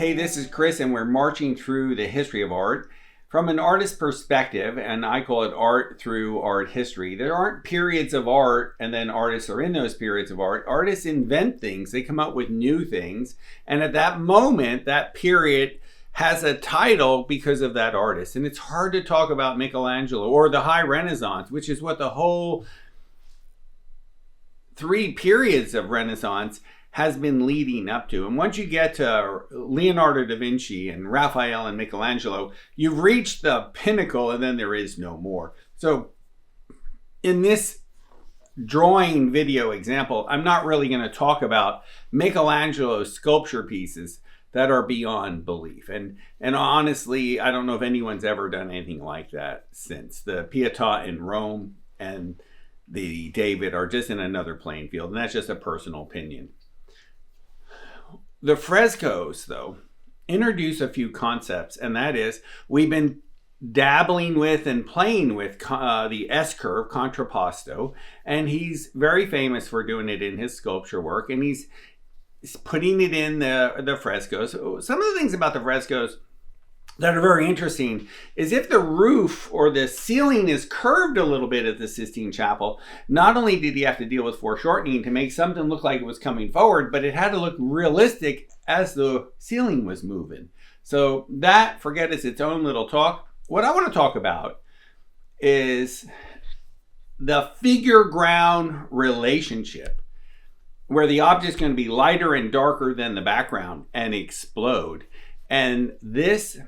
Hey, this is Chris, and we're marching through the history of art from an artist's perspective, and I call it art through art history. There aren't periods of art and then artists are in those periods of art. Artists invent things, they come up with new things, and at that moment, that period has a title because of that artist. And it's hard to talk about Michelangelo or the High Renaissance, which is what the whole three periods of Renaissance has been leading up to. And once you get to Leonardo da Vinci and Raphael and Michelangelo, you've reached the pinnacle and then there is no more. So in this drawing video example, I'm not really going to talk about Michelangelo's sculpture pieces that are beyond belief. And honestly, I don't know if anyone's ever done anything like that since. The Pietà in Rome and the David are just in another playing field, and that's just a personal opinion. The frescoes, though, introduce a few concepts, and that is we've been dabbling with and playing with the S-curve, contrapposto, and he's very famous for doing it in his sculpture work, and he's putting it in the frescoes. Some of the things about the frescoes that are very interesting is if the roof or the ceiling is curved a little bit at the Sistine Chapel, not only did he have to deal with foreshortening to make something look like it was coming forward, but it had to look realistic as the ceiling was moving. So that, forget, is its own little talk. What I want to talk about is the figure-ground relationship, where the object's going to be lighter and darker than the background and explode. And this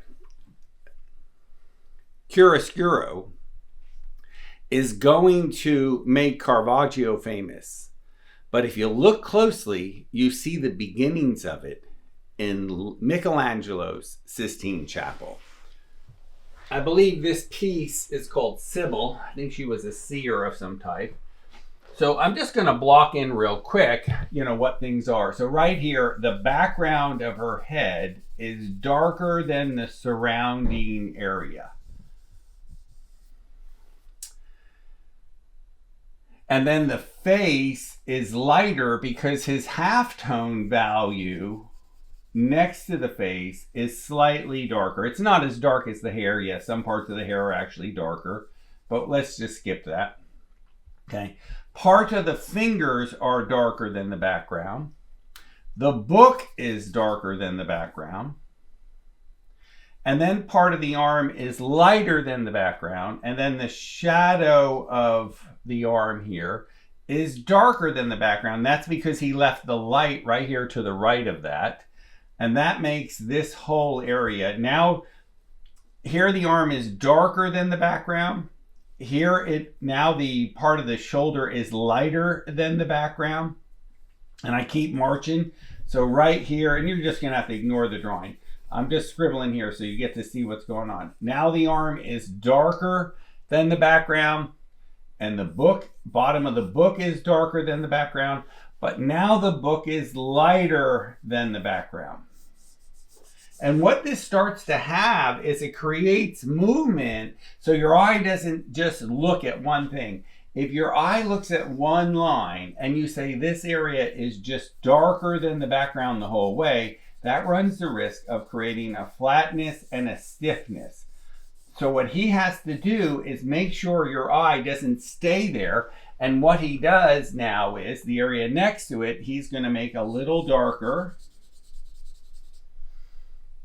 chiaroscuro is going to make Caravaggio famous. But if you look closely, you see the beginnings of it in Michelangelo's Sistine Chapel. I believe this piece is called Sibyl. I think she was a seer of some type. So I'm just going to block in real quick, what things are. So right here, the background of her head is darker than the surrounding area. And then the face is lighter because his halftone value next to the face is slightly darker. It's not as dark as the hair. Yes, some parts of the hair are actually darker, but let's just skip that. Okay. Part of the fingers are darker than the background. The book is darker than the background. And then part of the arm is lighter than the background. And then the shadow of the arm here is darker than the background. That's because he left the light right here to the right of that. And that makes this whole area. Now, here the arm is darker than the background. Here, now the part of the shoulder is lighter than the background. And I keep marching. So right here, and you're just going to have to ignore the drawing. I'm just scribbling here so you get to see what's going on. Now the arm is darker than the background. And the book, bottom of the book is darker than the background. But now the book is lighter than the background. And what this starts to have is it creates movement so your eye doesn't just look at one thing. If your eye looks at one line and you say this area is just darker than the background the whole way, that runs the risk of creating a flatness and a stiffness. So what he has to do is make sure your eye doesn't stay there. And what he does now is the area next to it, he's going to make a little darker.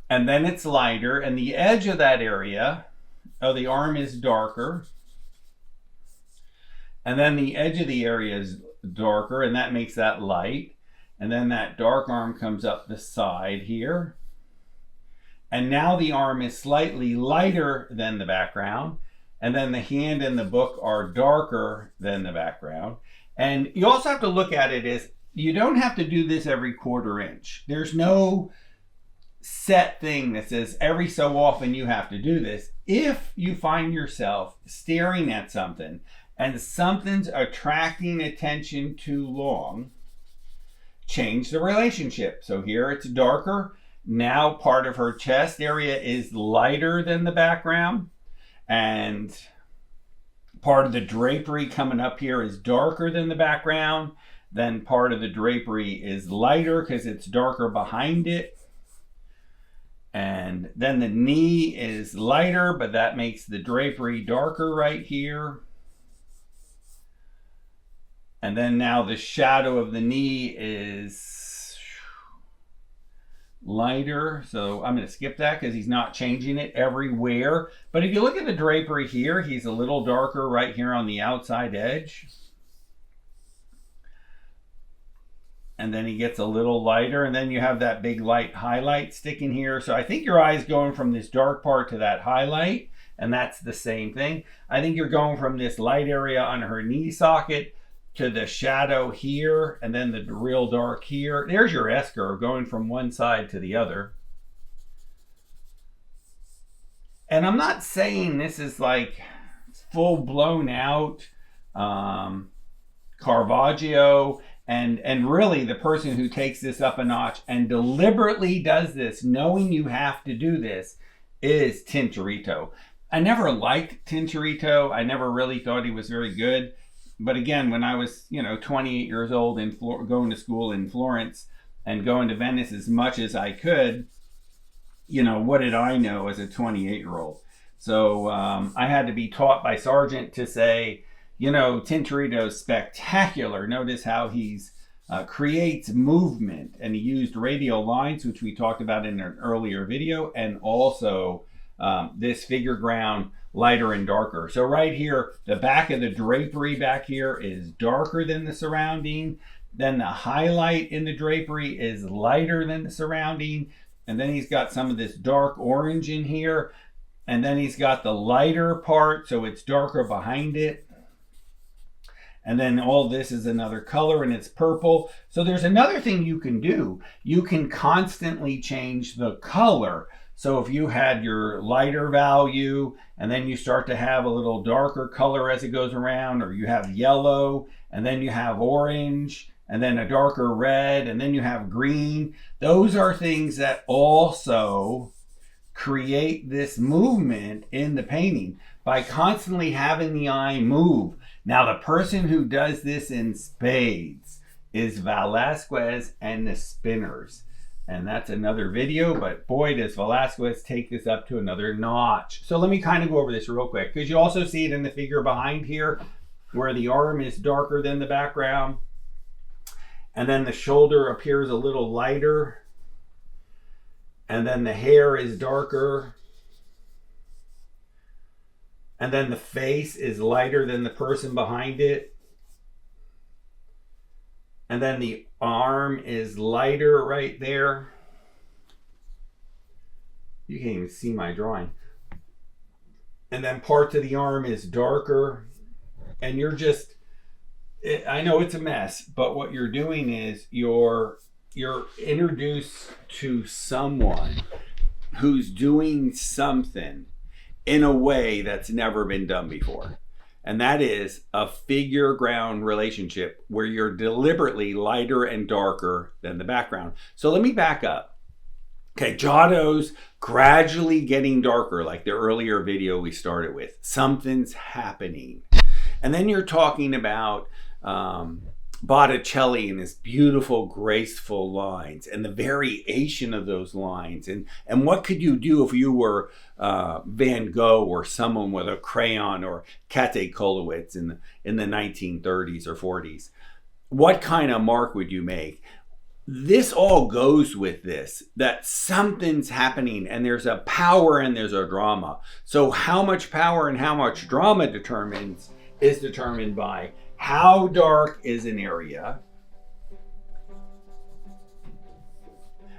And then it's lighter, and the edge of that area of the arm is darker. And then the edge of the area is darker, and that makes that light. And then that dark arm comes up the side here. And now the arm is slightly lighter than the background. And then the hand and the book are darker than the background. And you also have to look at it as you don't have to do this every quarter inch. There's no set thing that says every so often you have to do this. If you find yourself staring at something and something's attracting attention too long, change the relationship. So here it's darker. Now part of her chest area is lighter than the background, and part of the drapery coming up here is darker than the background. Then part of the drapery is lighter because it's darker behind it. And then the knee is lighter, but that makes the drapery darker right here. And then now the shadow of the knee is lighter. So I'm going to skip that because he's not changing it everywhere. But if you look at the drapery here, he's a little darker right here on the outside edge. And then he gets a little lighter, and then you have that big light highlight sticking here. So I think your eye's going from this dark part to that highlight, and that's the same thing. I think you're going from this light area on her knee socket to the shadow here, and then the real dark here. There's your S-curve going from one side to the other. And I'm not saying this is like full blown out Caravaggio, and really the person who takes this up a notch and deliberately does this, knowing you have to do this, is Tintoretto. I never liked Tintoretto. I never really thought he was very good. But again, when I was, 28 years old and going to school in Florence and going to Venice as much as I could, what did I know as a 28-year-old? So I had to be taught by Sargent to say, Tintoretto's spectacular. Notice how he's creates movement, and he used radial lines, which we talked about in an earlier video, and also this figure ground lighter and darker. So right here, the back of the drapery back here is darker than the surrounding. Then the highlight in the drapery is lighter than the surrounding. And then he's got some of this dark orange in here. And then he's got the lighter part, so it's darker behind it. And then all this is another color, and it's purple. So there's another thing you can do. You can constantly change the color. So if you had your lighter value, and then you start to have a little darker color as it goes around, or you have yellow, and then you have orange, and then a darker red, and then you have green. Those are things that also create this movement in the painting by constantly having the eye move. Now, the person who does this in spades is Velasquez and the Spinners. And that's another video, but boy, does Velasquez take this up to another notch. So let me kind of go over this real quick, because you also see it in the figure behind here, where the arm is darker than the background. And then the shoulder appears a little lighter. And then the hair is darker. And then the face is lighter than the person behind it. And then the arm is lighter right there. You can't even see my drawing. And then parts of the arm is darker. And you're just, I know it's a mess, but what you're doing is you're introduced to someone who's doing something in a way that's never been done before. And that is a figure ground relationship where you're deliberately lighter and darker than the background. So let me back up. Okay, Giotto's gradually getting darker, like the earlier video we started with. Something's happening. And then you're talking about Botticelli and his beautiful, graceful lines and the variation of those lines. And what could you do if you were Van Gogh or someone with a crayon, or Kate Kolowitz in the 1930s or 40s? What kind of mark would you make? This all goes with this, that something's happening, and there's a power and there's a drama. So how much power and how much drama is determined by how dark is an area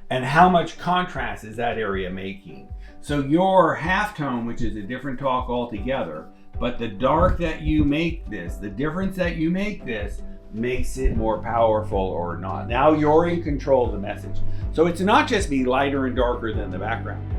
and how much contrast is that area making. So your halftone, which is a different talk altogether, but the dark that you make this, the difference that you make this, makes it more powerful or not. Now you're in control of the message. So it's not just be lighter and darker than the background.